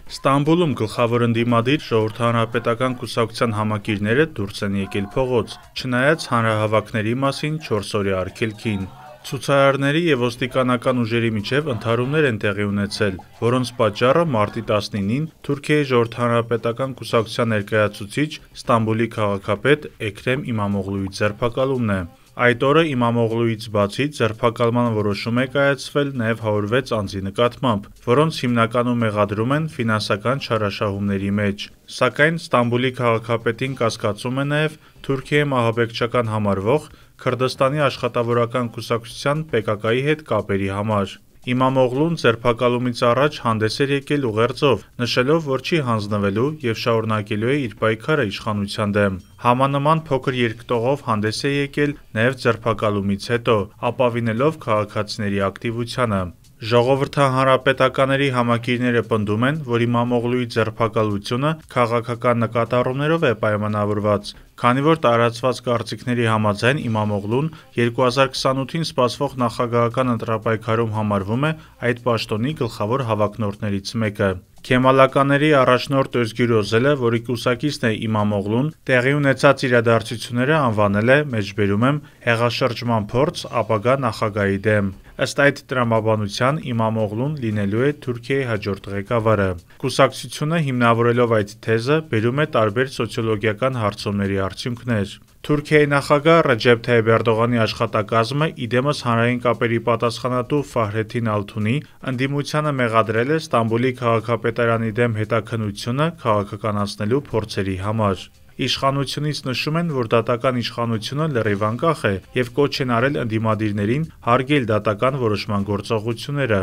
Ստամբուլում գլխավոր ընդդիմադիր ժողովրդահանրապետական կուսակցության համակիրները դուրս են եկել փողոց, չնայած հանրահավաքների մասին 4-օրյա արգելքին։ Ցուցարարների և ոստիկանական ուժերի միջև ընդհարումներ են տեղի ունեցել, որոնց պատճառը մարտի 19-ին Թուրքիայի ժողովրդահանրապետական կուսակցության ներկայացուցիչ Ստամբուլի քաղաքապետ Էքրեմ İmamoğlu'ի ձերբակալումն է։ Այդ օրը İmamoğlu'ից բացի ձերբակալման որոշում է կայացվել նաև 106 անձի նկատմամբ, որոնց հիմնականում մեղադրում են ֆինանսական չարաշահումների մեջ։ Սակայն Ստամբուլի քաղաքապետին կասկածում է նաև Թուրքիայում ահաբեկչական համարվող Քրդստանի աշխատավորական կուսակցության PKK-ի հետ կապերի համար։ İmamoğlu'n ձերբակալումից առաջ հանդես էր եկել ուղերձով, նշելով, որ չի հանձնվելու և շարունակելու է իր պայքարը իշխանության դեմ։ Համանման փոքր երկտողով հանդես է եկել նաև ձերբակալումից հետո, ապավինելով քաղաքացիների ակտիվությանը։ Ժողովրդահանրապետականների համակիրները պնդում են, որ İmamoğlu'ի ձերբակալությունը քաղաքական նկատառումներով է պայմանավորված, քանի որ տարածված կարծիքների համաձայն İmamoğlu'n 2028-ին սպասվող նախագահական ընտրապայքարում համարվում է այդ պաշտոնի գլխավոր հավակնորդներից մեկը։ Քեմալականների առաջնորդ Özgür Özelը, որի կուսակիցն է İmamoğlu'n, տեղի ունեցած իրադարձությունները անվանել է, մեջբերում եմ, հեղաշրջման փորձ ապագա նախագահի դեմ։ Ըստ այդ տրամաբանության İmamoğlu'n լինելու է Թուրքիայի հաջորդ ղեկավարը։ Կուսակցությունը հիմնավորելով այդ թեզը բերում է տարբեր սոցիոլոգիական հարցումների արդյունքներ։ Թուրքիայի նախագահ Ռեջեփ Թայիփ Էրդողանի աշխատակազմը իդեմս հանրային կապերի պատասխանատու Ֆահրեթին Ալթունի ընդդիմությանը մեղադրել է Ստամբուլի քաղաքապետարանի դեմ հետաքննությունը քաղաքականացնելու փորձերի համար։ Իշխանությունից նշում են, որ դատական իշխանությունը լրիվ անկախ է և կոչ են արել ընդդիմադիրներին հարգել դատական որոշման գործողությունները։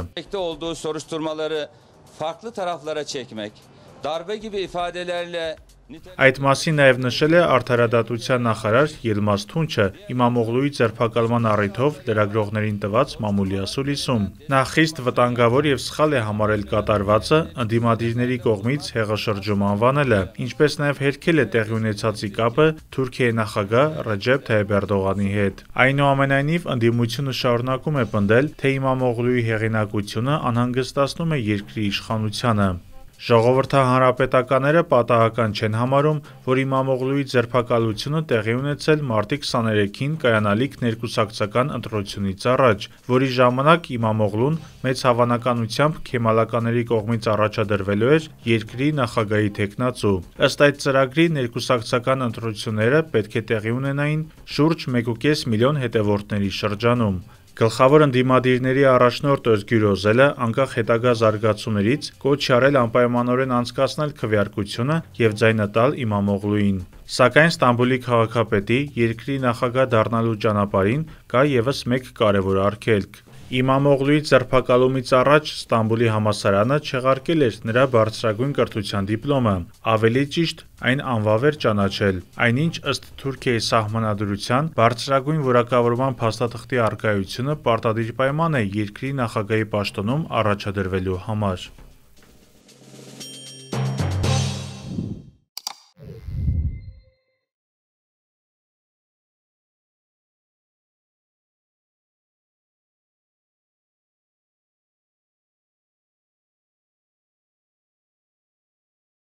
Այդ մասին նաև նշել է Արդարադատության նախարար Ելմազ Թունչը İmamoğlu'ի ձերբակալման առիթով լրագրողներին տված մամուլի ասուլիսում։ Նա խիստ վտանգավոր և սխալ է համարել կատարվածը, ընդդիմադիրների կողմից հեղաշրջում անվանելը, ինչպես նաև հերքել է տեղի ունեցածի կապը Թուրքիայի նախագահ Ռեջեփ Թայիփ Էրդողանի հետ։ Այնուամենայնիվ, ընդդիմությունը շարունակում է պնդել, թե İmamoğlu'ի հեղինակությունը անհանգստացնում է երկրի իշխանությանը։ Ժողովրդահանրապետականները պատահական չեն համարում, որ İmamoğlu'ի ձերբակալությունը տեղի ունեցել մարտի 23-ին կայանալիք ներկուսակցական ընտրությունից առաջ, որի ժամանակ İmamoğlu'n մեծ հավանականությամբ քեմալականների կողմից առաջադրվելու էր երկրի նախագահի թեկնածու։ Ըստ այդ ծրագրի ներկուսակցական ընտրությունները պետք է տեղի ունենային շուրջ 1,5 միլիոն հետևորդների շրջանում։ Գլխավոր ընդդիմադիրների առաջնորդ Özgür Özelը անկախ հետագա զարգացումներից կոչ է արել անպայմանորեն անցկացնել քվեարկությունը և ձայնը տալ İmamoğlu'ին։ Սակայն Ստամբուլի քաղաքապետի երկրի նախագահ դառնալու ճանապարհին կա ևս մեկ կարևոր արգելք։ İmamoğlu'ի ձերբակալումից առաջ Ստամբուլի համալսարանը չեղարկել էր նրա բարձրագույն կրթության դիպլոմը, ավելի ճիշտ այն անվավ էր ճանաչել, այնինչ ըստ Թուրքիայի սահմանադրության բարձրագույն որակավորման փաստաթղթի առկայությունը պարտադիր պայման է երկրի նախագահի պաշտոնում առաջադրվելու համար։